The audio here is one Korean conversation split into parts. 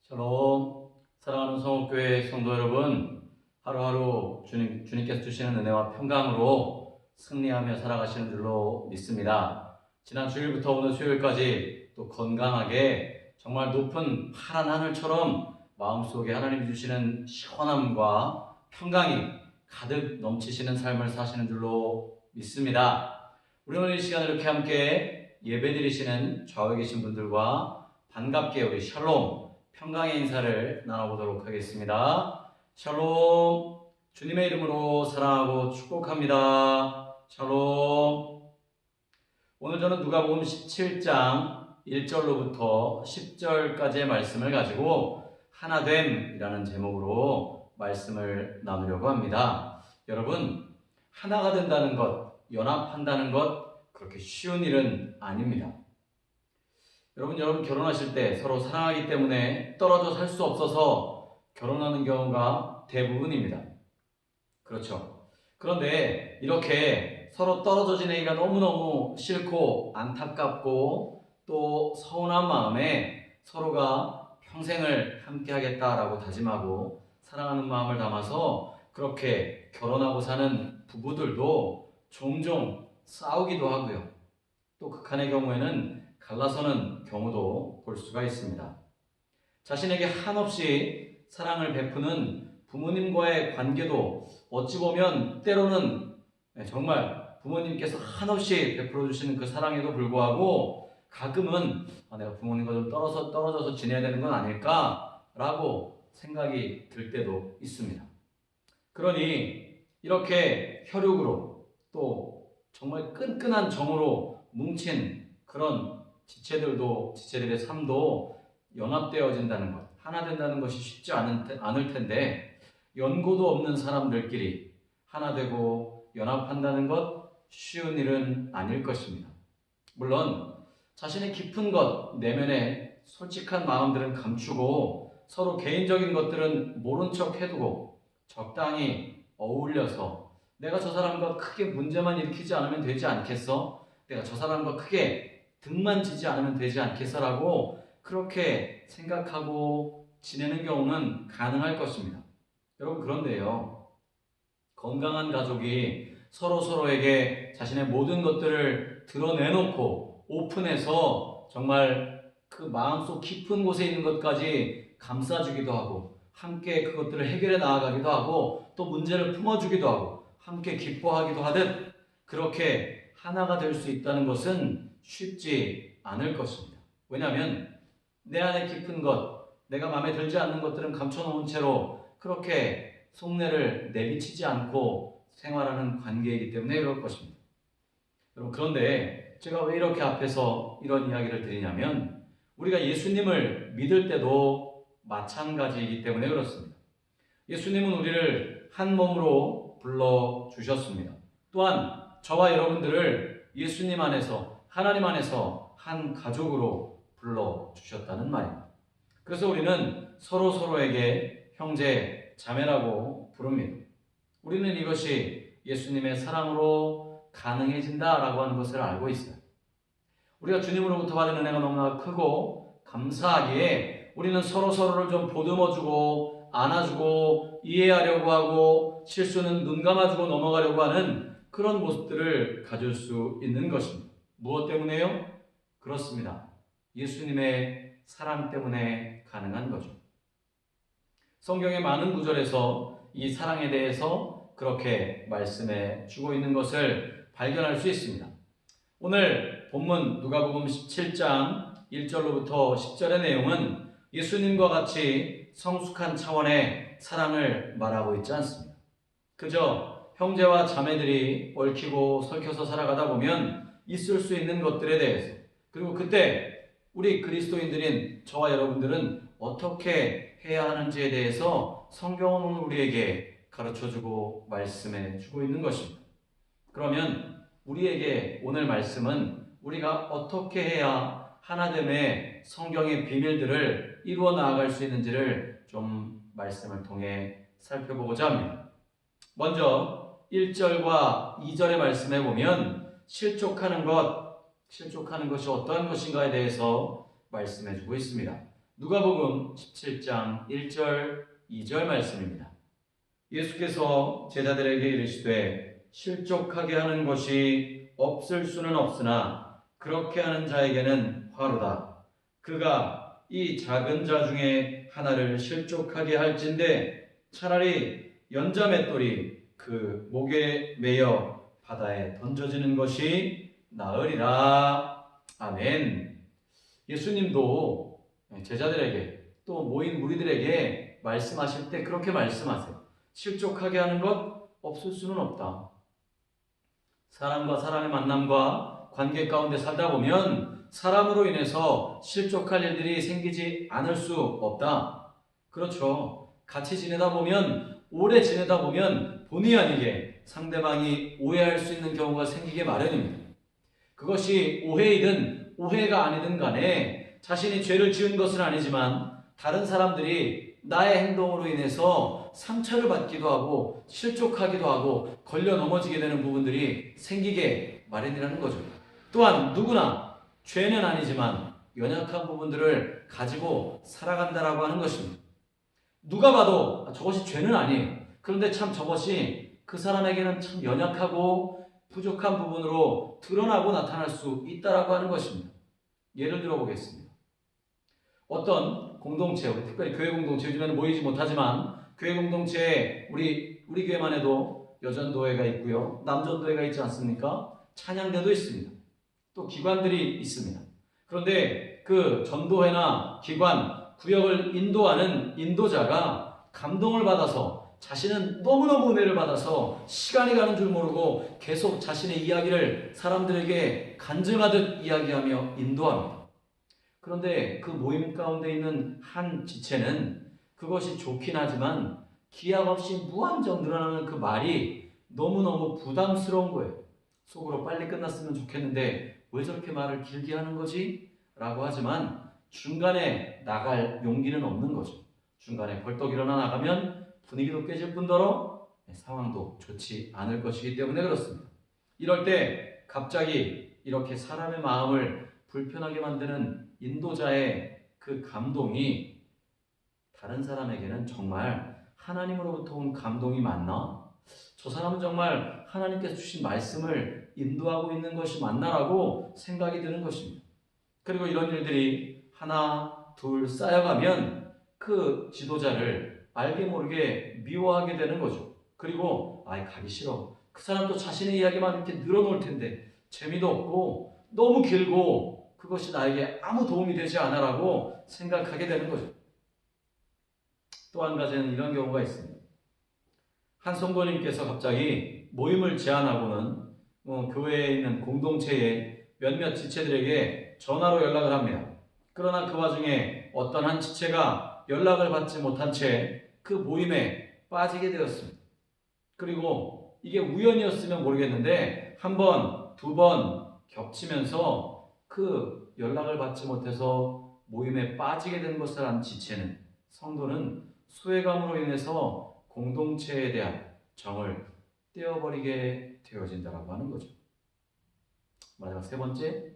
샬롬, 사랑하는 성읍교회 성도 여러분, 하루하루 주님께서 주시는 은혜와 평강으로 승리하며 살아가시는 줄로 믿습니다. 지난 주일부터 오늘 수요일까지 또 건강하게 정말 높은 파란 하늘처럼 마음속에 하나님이 주시는 시원함과 평강이 가득 넘치시는 삶을 사시는 줄로 믿습니다. 우리 오늘 이 시간 이렇게 함께 예배드리시는 좌우에 계신 분들과 반갑게 우리 샬롬 평강의 인사를 나눠보도록 하겠습니다. 샬롬, 주님의 이름으로 사랑하고 축복합니다. 샬롬. 오늘 저는 누가복음 17장 1절로부터 10절까지의 말씀을 가지고 하나됨이라는 제목으로 말씀을 나누려고 합니다. 여러분, 하나가 된다는 것, 연합한다는 것 그렇게 쉬운 일은 아닙니다. 여러분 결혼하실 때 서로 사랑하기 때문에 떨어져 살 수 없어서 결혼하는 경우가 대부분입니다. 그렇죠. 그런데 이렇게 서로 떨어져 지내기가 너무너무 싫고 안타깝고 또 서운한 마음에 서로가 평생을 함께 하겠다라고 다짐하고 사랑하는 마음을 담아서 그렇게 결혼하고 사는 부부들도 종종 싸우기도 하고요. 또 극한의 경우에는 갈라서는 경우도 볼 수가 있습니다. 자신에게 한없이 사랑을 베푸는 부모님과의 관계도 어찌 보면 때로는 정말 부모님께서 한없이 베풀어 주시는 그 사랑에도 불구하고 가끔은 내가 부모님과 좀 떨어져서 지내야 되는 건 아닐까라고 생각이 들 때도 있습니다. 그러니 이렇게 혈육으로 또 정말 끈끈한 정으로 뭉친 그런 지체들의 삶도 연합되어진다는 것, 하나 된다는 것이 쉽지 않을 텐데 연고도 없는 사람들끼리 하나 되고 연합한다는 것 쉬운 일은 아닐 것입니다. 물론 자신의 깊은 것, 내면의 솔직한 마음들은 감추고 서로 개인적인 것들은 모른 척 해두고 적당히 어울려서 내가 저 사람과 크게 문제만 일으키지 않으면 되지 않겠어? 내가 저 사람과 크게 등만 지지 않으면 되지 않겠어라고 그렇게 생각하고 지내는 경우는 가능할 것입니다. 여러분 그런데요, 건강한 가족이 서로에게 자신의 모든 것들을 드러내놓고 오픈해서 정말 그 마음속 깊은 곳에 있는 것까지 감싸주기도 하고 함께 그것들을 해결해 나아가기도 하고 또 문제를 품어주기도 하고 함께 기뻐하기도 하듯 그렇게 하나가 될 수 있다는 것은 쉽지 않을 것입니다. 왜냐하면 내 안에 깊은 것, 내가 마음에 들지 않는 것들은 감춰놓은 채로 그렇게 속내를 내비치지 않고 생활하는 관계이기 때문에 그럴 것입니다. 여러분 그런데 제가 왜 이렇게 앞에서 이런 이야기를 드리냐면 우리가 예수님을 믿을 때도 마찬가지이기 때문에 그렇습니다. 예수님은 우리를 한 몸으로 불러주셨습니다. 또한 저와 여러분들을 예수님 안에서 하나님 안에서 한 가족으로 불러주셨다는 말입니다. 그래서 우리는 서로에게 형제, 자매라고 부릅니다. 우리는 이것이 예수님의 사랑으로 가능해진다라고 하는 것을 알고 있어요. 우리가 주님으로부터 받은 은혜가 너무나 크고 감사하기에 우리는 서로를 좀 보듬어주고 안아주고 이해하려고 하고 실수는 눈 감아주고 넘어가려고 하는 그런 모습들을 가질 수 있는 것입니다. 무엇 때문에요? 그렇습니다. 예수님의 사랑 때문에 가능한 거죠. 성경의 많은 구절에서 이 사랑에 대해서 그렇게 말씀해 주고 있는 것을 발견할 수 있습니다. 오늘 본문 누가복음 17장 1절로부터 10절의 내용은 예수님과 같이 성숙한 차원의 사랑을 말하고 있지 않습니다. 그저 형제와 자매들이 얽히고 설켜서 살아가다 보면 있을 수 있는 것들에 대해서 그리고 그때 우리 그리스도인들인 저와 여러분들은 어떻게 해야 하는지에 대해서 성경은 우리에게 가르쳐주고 말씀해주고 있는 것입니다. 그러면 우리에게 오늘 말씀은 우리가 어떻게 해야 하나됨의 성경의 비밀들을 이루어 나아갈 수 있는지를 좀 말씀을 통해 살펴보고자 합니다. 먼저 1절과 2절의 말씀에 보면 실족하는 것이 어떠한 것인가에 대해서 말씀해주고 있습니다. 누가복음 17장 1절 2절 말씀입니다. 예수께서 제자들에게 이르시되 실족하게 하는 것이 없을 수는 없으나 그렇게 하는 자에게는 화로다. 그가 이 작은 자 중에 하나를 실족하게 할진대 차라리 연자 맷돌이 그 목에 매여 바다에 던져지는 것이 나으리라. 아멘. 예수님도 제자들에게 또 모인 무리들에게 말씀하실 때 그렇게 말씀하세요. 실족하게 하는 것 없을 수는 없다. 사람과 사람의 만남과 관계 가운데 살다 보면 사람으로 인해서 실족할 일들이 생기지 않을 수 없다. 그렇죠. 같이 지내다 보면, 오래 지내다 보면 본의 아니게 상대방이 오해할 수 있는 경우가 생기게 마련입니다. 그것이 오해이든 오해가 아니든 간에 자신이 죄를 지은 것은 아니지만 다른 사람들이 나의 행동으로 인해서 상처를 받기도 하고 실족하기도 하고 걸려 넘어지게 되는 부분들이 생기게 마련이라는 거죠. 또한 누구나 죄는 아니지만 연약한 부분들을 가지고 살아간다라고 하는 것입니다. 누가 봐도 저것이 죄는 아니에요. 그런데 참 저것이 그 사람에게는 참 연약하고 부족한 부분으로 드러나고 나타날 수 있다라고 하는 것입니다. 예를 들어 보겠습니다. 어떤 공동체, 특별히 교회 공동체, 요즘에는 모이지 못하지만 교회 공동체에 우리 교회만 해도 여전도회가 있고요, 남전도회가 있지 않습니까? 찬양대도 있습니다. 또 기관들이 있습니다. 그런데 그 전도회나 기관, 구역을 인도하는 인도자가 감동을 받아서 자신은 너무너무 은혜를 받아서 시간이 가는 줄 모르고 계속 자신의 이야기를 사람들에게 간증하듯 이야기하며 인도합니다. 그런데 그 모임 가운데 있는 한 지체는 그것이 좋긴 하지만 기약 없이 무한정 늘어나는 그 말이 너무너무 부담스러운 거예요. 속으로 빨리 끝났으면 좋겠는데 왜 저렇게 말을 길게 하는 거지? 라고 하지만 중간에 나갈 용기는 없는 거죠. 중간에 벌떡 일어나 나가면 분위기도 깨질 뿐더러 상황도 좋지 않을 것이기 때문에 그렇습니다. 이럴 때 갑자기 이렇게 사람의 마음을 불편하게 만드는 인도자의 그 감동이 다른 사람에게는 정말 하나님으로부터 온 감동이 맞나? 저 사람은 정말 하나님께서 주신 말씀을 인도하고 있는 것이 맞나라고 생각이 드는 것입니다. 그리고 이런 일들이 하나, 둘 쌓여가면 그 지도자를 알게 모르게 미워하게 되는 거죠. 그리고 가기 싫어. 그 사람도 자신의 이야기만 이렇게 늘어놓을 텐데 재미도 없고 너무 길고 그것이 나에게 아무 도움이 되지 않아라고 생각하게 되는 거죠. 또 한 가지는 이런 경우가 있습니다. 한 성도님께서 갑자기 모임을 제안하고는 교회에 있는 공동체의 몇몇 지체들에게 전화로 연락을 합니다. 그러나 그 와중에 어떤 한 지체가 연락을 받지 못한 채 그 모임에 빠지게 되었습니다. 그리고 이게 우연이었으면 모르겠는데 한 번, 두 번 겹치면서 그 연락을 받지 못해서 모임에 빠지게 된 것을 한 지체는, 성도는 소외감으로 인해서 공동체에 대한 정을 떼어버리게 되어진다고 하는 거죠. 마지막 세 번째,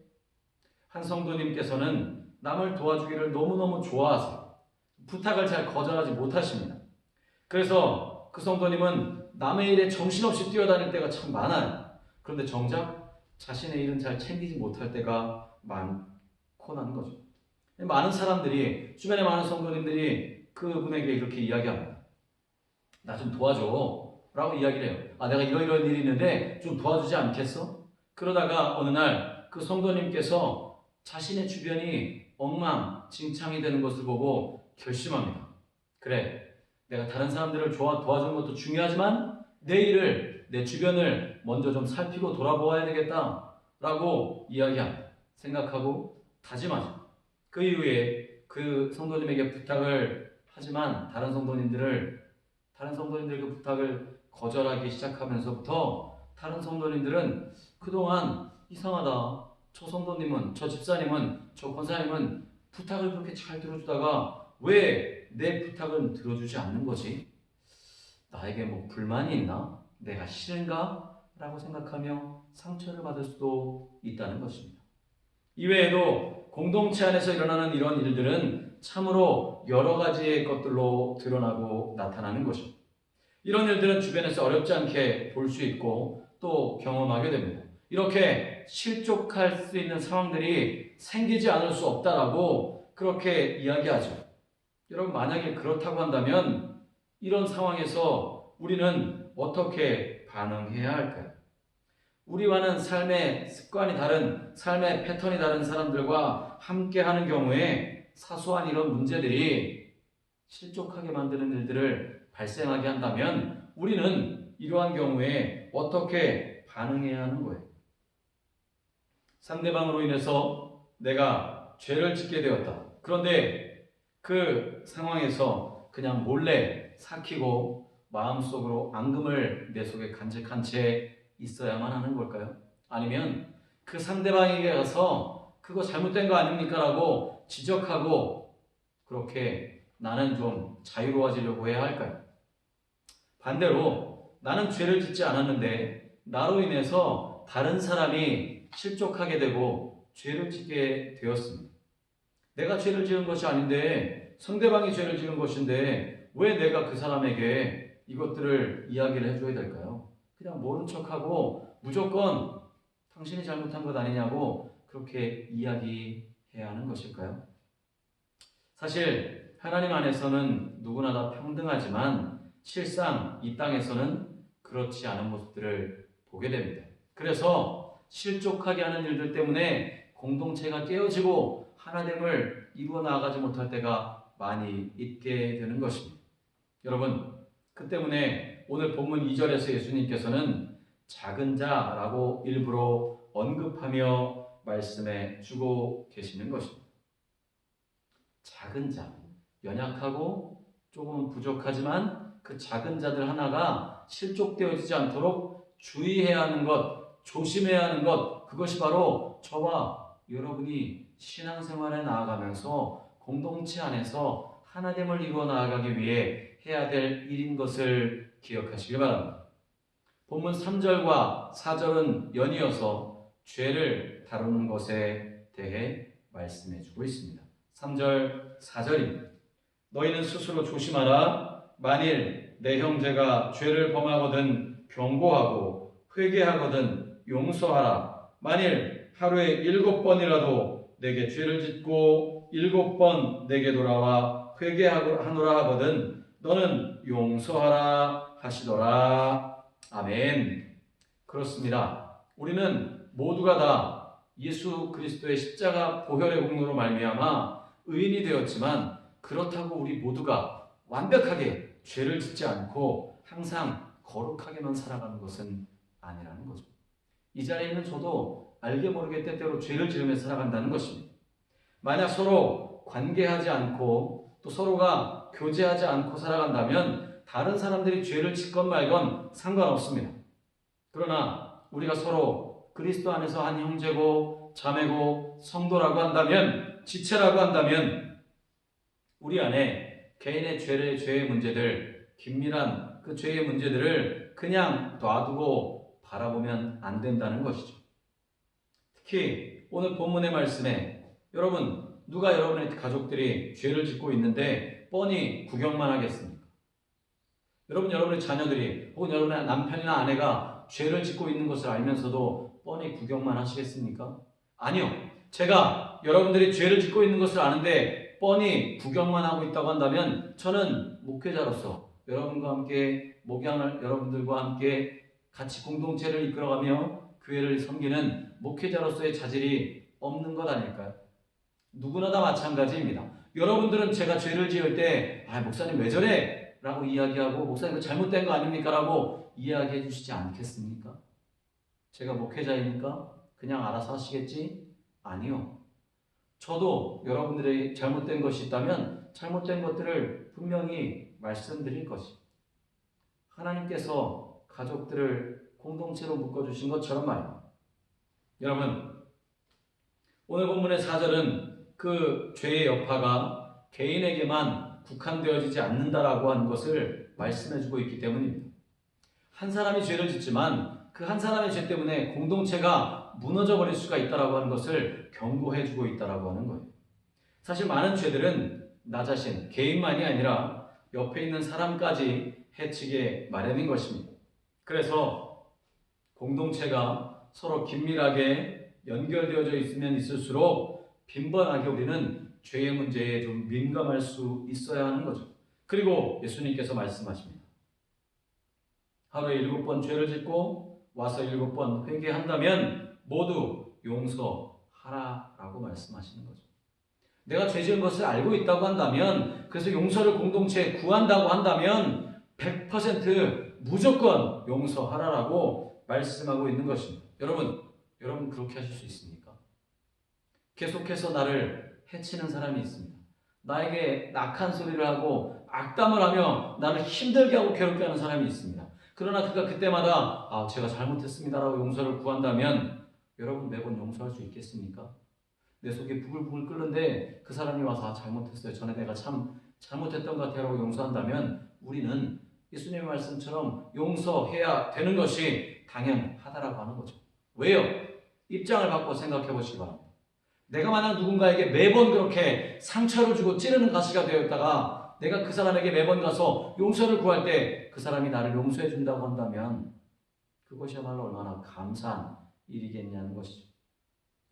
한 성도님께서는 남을 도와주기를 너무너무 좋아하세요. 부탁을 잘 거절하지 못하십니다. 그래서 그 성도님은 남의 일에 정신없이 뛰어다닐 때가 참 많아요. 그런데 정작 자신의 일은 잘 챙기지 못할 때가 많고 나는 거죠. 많은 사람들이, 주변에 많은 성도님들이 그분에게 이렇게 이야기합니다. 나 좀 도와줘 라고 이야기를 해요. 내가 이러이러한 일이 있는데 좀 도와주지 않겠어? 그러다가 어느 날 그 성도님께서 자신의 주변이 엉망진창이 되는 것을 보고 결심합니다. 그래, 내가 다른 사람들을 도와주는 것도 중요하지만 내 일을, 내 주변을 먼저 좀 살피고 돌아보아야 되겠다 라고 이야기합니다. 생각하고 다짐하죠. 그 이후에 그 성도님에게 부탁을 하지만 다른 성도님들 그 부탁을 거절하기 시작하면서부터 다른 성도님들은 그동안 이상하다, 저 성도님은, 저 집사님은, 저 권사님은 부탁을 그렇게 잘 들어주다가 왜 내 부탁은 들어주지 않는 거지? 나에게 뭐 불만이 있나? 내가 싫은가? 라고 생각하며 상처를 받을 수도 있다는 것입니다. 이외에도 공동체 안에서 일어나는 이런 일들은 참으로 여러 가지의 것들로 드러나고 나타나는 것입니다. 이런 일들은 주변에서 어렵지 않게 볼 수 있고 또 경험하게 됩니다. 이렇게 실족할 수 있는 상황들이 생기지 않을 수 없다라고 그렇게 이야기하죠. 여러분, 만약에 그렇다고 한다면 이런 상황에서 우리는 어떻게 반응해야 할까요? 우리와는 삶의 습관이 다른, 삶의 패턴이 다른 사람들과 함께하는 경우에 사소한 이런 문제들이 실족하게 만드는 일들을 발생하게 한다면 우리는 이러한 경우에 어떻게 반응해야 하는 거예요? 상대방으로 인해서 내가 죄를 짓게 되었다. 그런데 그 상황에서 그냥 몰래 삭히고 마음속으로 앙금을 내 속에 간직한 채 있어야만 하는 걸까요? 아니면 그 상대방에게 가서 그거 잘못된 거 아닙니까? 라고 지적하고 그렇게 나는 좀 자유로워지려고 해야 할까요? 반대로 나는 죄를 짓지 않았는데 나로 인해서 다른 사람이 실족하게 되고 죄를 짓게 되었습니다. 내가 죄를 지은 것이 아닌데 상대방이 죄를 지은 것인데 왜 내가 그 사람에게 이것들을 이야기를 해줘야 될까요? 그냥 모른 척하고 무조건 당신이 잘못한 것 아니냐고 그렇게 이야기해야 하는 것일까요? 사실 하나님 안에서는 누구나 다 평등하지만 실상 이 땅에서는 그렇지 않은 모습들을 보게 됩니다. 그래서 실족하게 하는 일들 때문에 공동체가 깨어지고 하나됨을 이루어 나가지 못할 때가 많이 있게 되는 것입니다. 여러분, 그 때문에 오늘 본문 2절에서 예수님께서는 작은 자라고 일부러 언급하며 말씀해 주고 계시는 것입니다. 작은 자, 연약하고 조금 부족하지만 그 작은 자들 하나가 실족되어지지 않도록 주의해야 하는 것, 조심해야 하는 것, 그것이 바로 저와 여러분이 신앙생활에 나아가면서 공동체 안에서 하나됨을 이루어 나아가기 위해 해야 될 일인 것을 기억하시기 바랍니다. 본문 3절과 4절은 연이어서 죄를 다루는 것에 대해 말씀해 주고 있습니다. 3절, 4절입니다. 너희는 스스로 조심하라. 만일 내 형제가 죄를 범하거든 경고하고 회개하거든 용서하라. 만일 하루에 7번이라도 내게 죄를 짓고 7번 내게 돌아와 회개하노라 하거든 너는 용서하라 하시더라. 아멘. 그렇습니다. 우리는 모두가 다 예수 그리스도의 십자가 보혈의 공로로 말미암아 의인이 되었지만 그렇다고 우리 모두가 완벽하게 죄를 짓지 않고 항상 거룩하게만 살아가는 것은 아니라는 거죠. 이 자리에 있는 저도 알게 모르게 때때로 죄를 지으며 살아간다는 것입니다. 만약 서로 관계하지 않고 또 서로가 교제하지 않고 살아간다면 다른 사람들이 죄를 짓건 말건 상관없습니다. 그러나 우리가 서로 그리스도 안에서 한 형제고 자매고 성도라고 한다면, 지체라고 한다면 우리 안에 개인의 죄의 문제들, 긴밀한 그 죄의 문제들을 그냥 놔두고 바라보면 안 된다는 것이죠. 특히 오늘 본문의 말씀에 여러분, 누가 여러분의 가족들이 죄를 짓고 있는데 뻔히 구경만 하겠습니까? 여러분의 자녀들이 혹은 여러분의 남편이나 아내가 죄를 짓고 있는 것을 알면서도 뻔히 구경만 하시겠습니까? 아니요. 제가 여러분들이 죄를 짓고 있는 것을 아는데 뻔히 구경만 하고 있다고 한다면 저는 목회자로서 여러분과 함께 목양을 여러분들과 함께 같이 공동체를 이끌어가며 교회를 섬기는 목회자로서의 자질이 없는 것 아닐까요? 누구나 다 마찬가지입니다. 여러분들은 제가 죄를 지을 때 목사님 왜 저래? 라고 이야기하고 목사님 그 잘못된 거 아닙니까? 라고 이야기해 주시지 않겠습니까? 제가 목회자이니까 그냥 알아서 하시겠지? 아니요. 저도 여러분들의 잘못된 것이 있다면 잘못된 것들을 분명히 말씀드릴 것입니다. 하나님께서 가족들을 공동체로 묶어주신 것처럼 말입니다. 여러분, 오늘 본문의 4절은 그 죄의 여파가 개인에게만 국한되어지지 않는다라고 하는 것을 말씀해주고 있기 때문입니다. 한 사람이 죄를 짓지만 그 한 사람의 죄 때문에 공동체가 무너져 버릴 수가 있다라고 하는 것을 경고해 주고 있다라고 하는 거예요. 사실 많은 죄들은 나 자신, 개인만이 아니라 옆에 있는 사람까지 해치게 마련인 것입니다. 그래서 공동체가 서로 긴밀하게 연결되어져 있으면 있을수록 빈번하게 우리는 죄의 문제에 좀 민감할 수 있어야 하는 거죠. 그리고 예수님께서 말씀하십니다. 하루에 7번 죄를 짓고 와서 7번 회개한다면 모두 용서하라라고 말씀하시는 거죠. 내가 죄 지은 것을 알고 있다고 한다면, 그래서 용서를 공동체에 구한다고 한다면 100% 무조건 용서하라라고 말씀하고 있는 것입니다. 여러분 그렇게 하실 수 있습니까? 계속해서 나를 해치는 사람이 있습니다. 나에게 낙한 소리를 하고 악담을 하며 나를 힘들게 하고 괴롭게 하는 사람이 있습니다. 그러나 그가 그때마다 제가 잘못했습니다라고 용서를 구한다면 여러분 매번 용서할 수 있겠습니까? 내 속이 부글부글 끓는데 그 사람이 와서 잘못했어요. 전에 내가 참 잘못했던 것 같아요 라고 용서한다면 우리는 예수님의 말씀처럼 용서해야 되는 것이 당연하다라고 하는 거죠. 왜요? 입장을 바꿔 생각해 보시기 바랍니다. 내가 만약 누군가에게 매번 그렇게 상처를 주고 찌르는 가시가 되어 있다가 내가 그 사람에게 매번 가서 용서를 구할 때 그 사람이 나를 용서해 준다고 한다면 그것이야말로 얼마나 감사한 일이겠냐는 것이죠.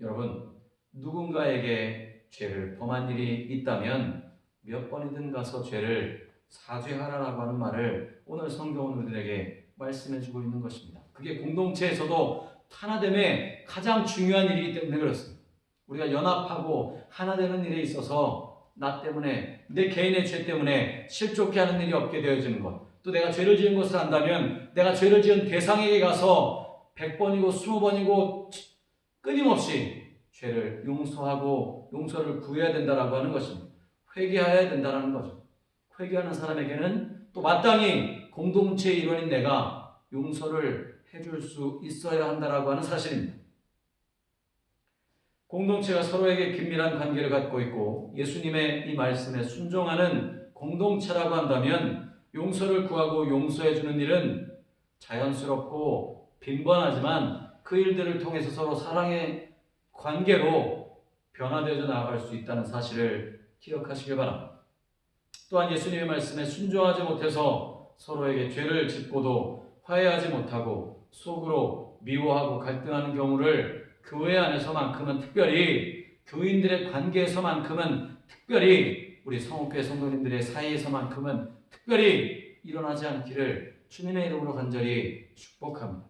여러분, 누군가에게 죄를 범한 일이 있다면 몇 번이든 가서 죄를 사죄하라라고 하는 말을 오늘 성경은 우리들에게 말씀해 주고 있는 것입니다. 그게 공동체에서도 하나됨의 가장 중요한 일이기 때문에 그렇습니다. 우리가 연합하고 하나 되는 일에 있어서 나 때문에, 내 개인의 죄 때문에 실족해 하는 일이 없게 되어지는 것, 또 내가 죄를 지은 것을 안다면 내가 죄를 지은 대상에게 가서 100번이고 20번이고 끊임없이 죄를 용서하고 용서를 구해야 된다라고 하는 것입니다. 회개해야 된다는 거죠. 회개하는 사람에게는 또 마땅히 공동체의 일원인 내가 용서를 해줄 수 있어야 한다라고 하는 사실입니다. 공동체가 서로에게 긴밀한 관계를 갖고 있고 예수님의 이 말씀에 순종하는 공동체라고 한다면 용서를 구하고 용서해주는 일은 자연스럽고 빈번하지만 그 일들을 통해서 서로 사랑의 관계로 변화되어 나아갈 수 있다는 사실을 기억하시길 바랍니다. 또한 예수님의 말씀에 순종하지 못해서 서로에게 죄를 짓고도 화해하지 못하고 속으로 미워하고 갈등하는 경우를 교회 안에서만큼은 특별히 교인들의 관계에서만큼은 특별히 우리 성옥교회 성도님들의 사이에서만큼은 특별히 일어나지 않기를 주님의 이름으로 간절히 축복합니다.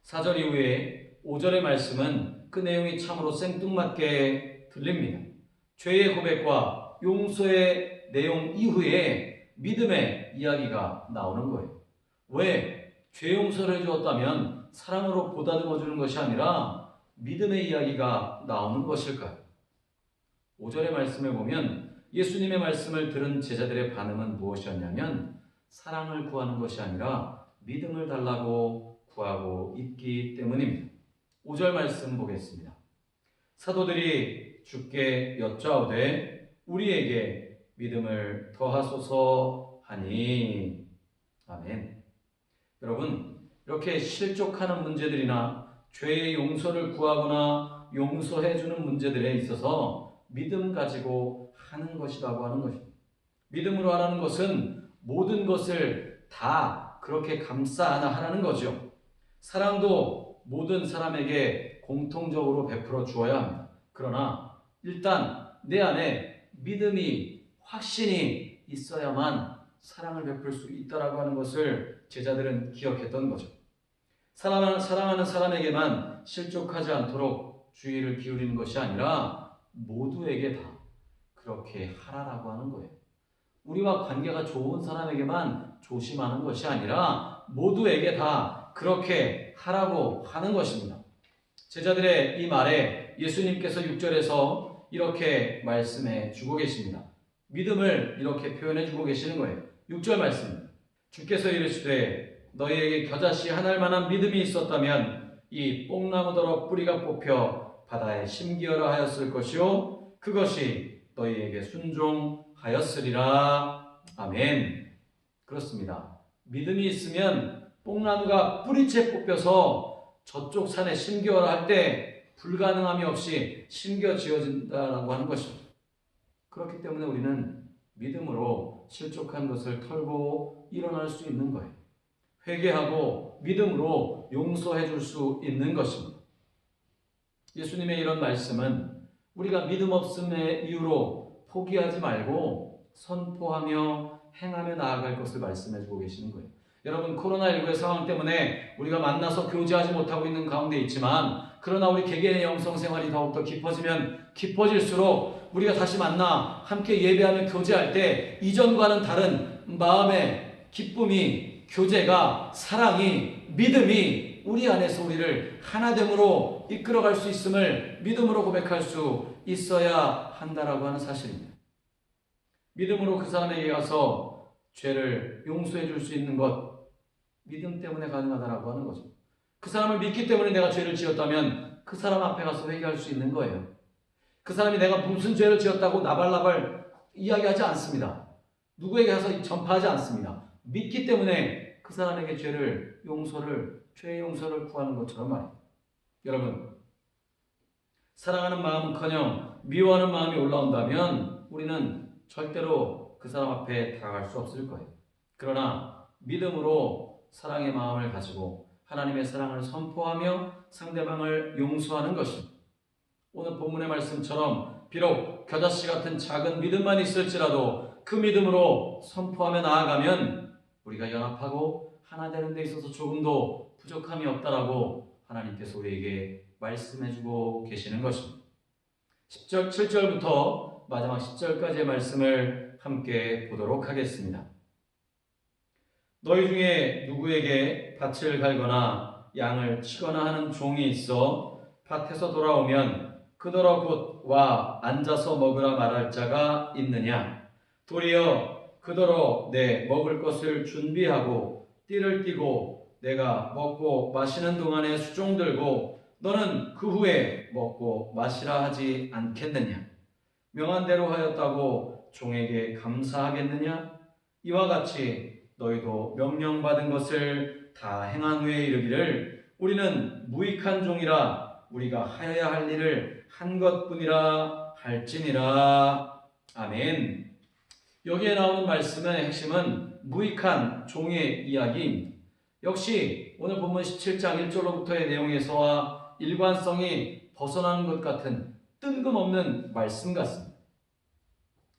4절 이후에 5절의 말씀은 그 내용이 참으로 생뚱맞게 들립니다. 죄의 고백과 용서의 내용 이후에 믿음의 이야기가 나오는 거예요. 왜? 죄 용서를 해주었다면 사랑으로 보다듬어 주는 것이 아니라 믿음의 이야기가 나오는 것일까요? 5절의 말씀을 보면 예수님의 말씀을 들은 제자들의 반응은 무엇이었냐면 사랑을 구하는 것이 아니라 믿음을 달라고 구하고 있기 때문입니다. 5절 말씀 보겠습니다. 사도들이 주께 여짜오되 우리에게 믿음을 더하소서 하니. 아멘. 여러분, 이렇게 실족하는 문제들이나 죄의 용서를 구하거나 용서해주는 문제들에 있어서 믿음 가지고 하는 것이라고 하는 것입니다. 믿음으로 하라는 것은 모든 것을 다 그렇게 감싸 안아 하라는 거죠. 사랑도 모든 사람에게 공통적으로 베풀어 주어야 합니다. 그러나 일단 내 안에 믿음이 확신이 있어야만 사랑을 베풀 수 있다라고 하는 것을 제자들은 기억했던 거죠. 사랑하는 사람에게만 실족하지 않도록 주의를 기울이는 것이 아니라 모두에게 다 그렇게 하라라고 하는 거예요. 우리와 관계가 좋은 사람에게만 조심하는 것이 아니라 모두에게 다 그렇게 하라고 하는 것입니다. 제자들의 이 말에 예수님께서 6절에서 이렇게 말씀해 주고 계십니다. 믿음을 이렇게 표현해 주고 계시는 거예요. 6절 말씀. 주께서 이르시되 너희에게 겨자씨 하나일 만한 믿음이 있었다면 이 뽕나무더러 뿌리가 뽑혀 바다에 심기어라 하였을 것이요 그것이 너희에게 순종하였으리라. 아멘. 그렇습니다. 믿음이 있으면 뽕나무가 뿌리채 뽑혀서 저쪽 산에 심겨라 할 때 불가능함이 없이 심겨지어진다라고 하는 것입니다. 그렇기 때문에 우리는 믿음으로 실족한 것을 털고 일어날 수 있는 거예요. 회개하고 믿음으로 용서해 줄 수 있는 것입니다. 예수님의 이런 말씀은 우리가 믿음 없음의 이유로 포기하지 말고 선포하며 행하며 나아갈 것을 말씀해 주고 계시는 거예요. 여러분, 코로나19의 상황 때문에 우리가 만나서 교제하지 못하고 있는 가운데 있지만, 그러나 우리 개개인의 영성생활이 더욱더 깊어지면 깊어질수록 우리가 다시 만나 함께 예배하며 교제할 때 이전과는 다른 마음의 기쁨이, 교제가, 사랑이, 믿음이 우리 안에서 우리를 하나됨으로 이끌어갈 수 있음을 믿음으로 고백할 수 있어야 한다라고 하는 사실입니다. 믿음으로 그 사람에게 가서 죄를 용서해 줄 수 있는 것, 믿음 때문에 가능하다라고 하는 거죠. 그 사람을 믿기 때문에 내가 죄를 지었다면 그 사람 앞에 가서 회개할 수 있는 거예요. 그 사람이 내가 무슨 죄를 지었다고 나발나발 이야기하지 않습니다. 누구에게 가서 전파하지 않습니다. 믿기 때문에 그 사람에게 죄의 용서를 구하는 것처럼 말이에요. 여러분, 사랑하는 마음은커녕 미워하는 마음이 올라온다면 우리는 절대로 그 사람 앞에 다가갈 수 없을 거예요. 그러나 믿음으로 사랑의 마음을 가지고 하나님의 사랑을 선포하며 상대방을 용서하는 것입니다. 오늘 본문의 말씀처럼 비록 겨자씨 같은 작은 믿음만 있을지라도 그 믿음으로 선포하며 나아가면 우리가 연합하고 하나 되는 데 있어서 조금도 부족함이 없다라고 하나님께서 우리에게 말씀해주고 계시는 것입니다. 10절, 7절부터 마지막 10절까지의 말씀을 함께 보도록 하겠습니다. 너희 중에 누구에게 밭을 갈거나 양을 치거나 하는 종이 있어 밭에서 돌아오면 그더러 곧 와 앉아서 먹으라 말할 자가 있느냐? 도리어 그더러 내 먹을 것을 준비하고 띠를 띠고 내가 먹고 마시는 동안에 수종 들고 너는 그 후에 먹고 마시라 하지 않겠느냐? 명한 대로 하였다고 종에게 감사하겠느냐? 이와 같이 너희도 명령받은 것을 다 행한 후에 이르기를 우리는 무익한 종이라 우리가 하여야 할 일을 한 것뿐이라 할지니라. 아멘. 여기에 나오는 말씀의 핵심은 무익한 종의 이야기입니다. 역시 오늘 본문 17장 1절로부터의 내용에서와 일관성이 벗어나는 것 같은 뜬금없는 말씀 같습니다.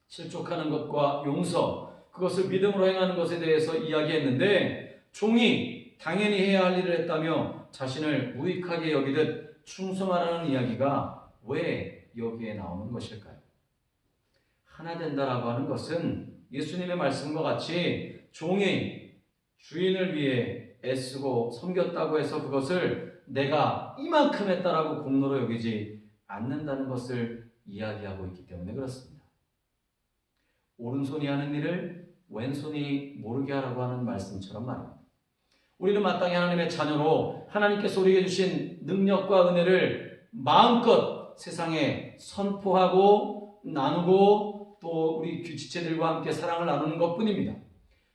실족하는 것과 용서, 그것을 믿음으로 행하는 것에 대해서 이야기했는데 종이 당연히 해야 할 일을 했다며 자신을 무익하게 여기듯 충성하라는 이야기가 왜 여기에 나오는 것일까요? 하나 된다라고 하는 것은 예수님의 말씀과 같이 종이 주인을 위해 애쓰고 섬겼다고 해서 그것을 내가 이만큼 했다라고 공로로 여기지 않는다는 것을 이야기하고 있기 때문에 그렇습니다. 오른손이 하는 일을 왼손이 모르게 하라고 하는 말씀처럼 말입니다. 우리는 마땅히 하나님의 자녀로 하나님께서 우리에게 주신 능력과 은혜를 마음껏 세상에 선포하고 나누고 또 우리 지체들과 함께 사랑을 나누는 것뿐입니다.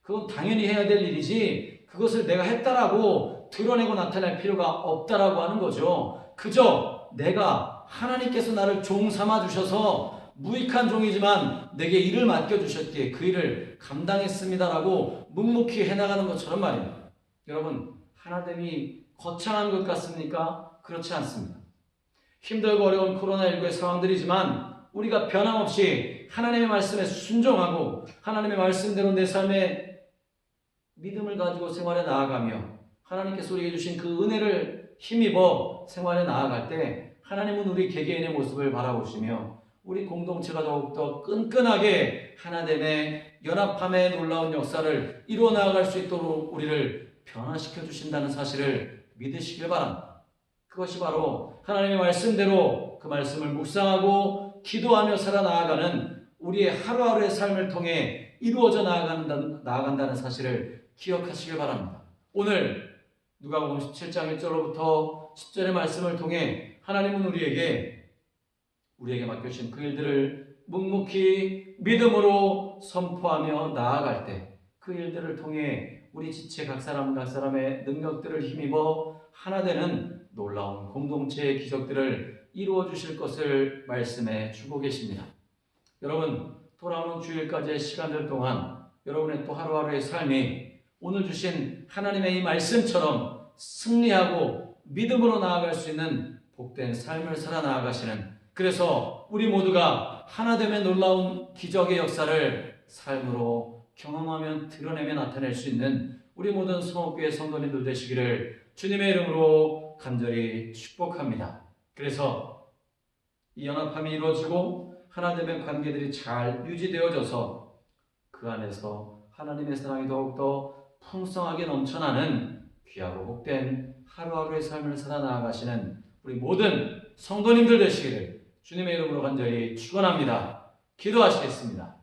그건 당연히 해야 될 일이지 그것을 내가 했다라고 드러내고 나타낼 필요가 없다라고 하는 거죠. 그저 내가 하나님께서 나를 종 삼아 주셔서 무익한 종이지만 내게 일을 맡겨주셨기에 그 일을 감당했습니다라고 묵묵히 해나가는 것처럼 말입니다. 여러분, 하나됨이 거창한 것 같습니까? 그렇지 않습니다. 힘들고 어려운 코로나19의 상황들이지만 우리가 변함없이 하나님의 말씀에 순종하고 하나님의 말씀대로 내 삶에 믿음을 가지고 생활에 나아가며 하나님께서 우리에게 주신 그 은혜를 힘입어 생활에 나아갈 때 하나님은 우리 개개인의 모습을 바라보시며 우리 공동체가 더욱더 끈끈하게 하나됨의 연합함의 놀라운 역사를 이루어 나아갈 수 있도록 우리를 변화시켜 주신다는 사실을 믿으시길 바랍니다. 그것이 바로 하나님의 말씀대로 그 말씀을 묵상하고 기도하며 살아나가는 우리의 하루하루의 삶을 통해 이루어져 나아간다는 사실을 기억하시길 바랍니다. 오늘 누가복음 17장 1절로부터 10절의 말씀을 통해 하나님은 우리에게 맡겨주신 그 일들을 묵묵히 믿음으로 선포하며 나아갈 때 그 일들을 통해 우리 지체 각 사람의 능력들을 힘입어 하나 되는 놀라운 공동체의 기적들을 이루어 주실 것을 말씀해 주고 계십니다. 여러분, 돌아오는 주일까지의 시간들 동안 여러분의 또 하루하루의 삶이 오늘 주신 하나님의 이 말씀처럼 승리하고 믿음으로 나아갈 수 있는 복된 삶을 살아나가시는, 그래서 우리 모두가 하나됨의 놀라운 기적의 역사를 삶으로 경험하며 드러내며 나타낼 수 있는 우리 모든 성업교회 성도님들 되시기를 주님의 이름으로 간절히 축복합니다. 그래서 이 연합함이 이루어지고 하나됨의 관계들이 잘 유지되어져서 그 안에서 하나님의 사랑이 더욱더 풍성하게 넘쳐나는 귀하고 복된 하루하루의 삶을 살아나가시는 우리 모든 성도님들 되시기를 주님의 이름으로 간절히 축원합니다. 기도하시겠습니다.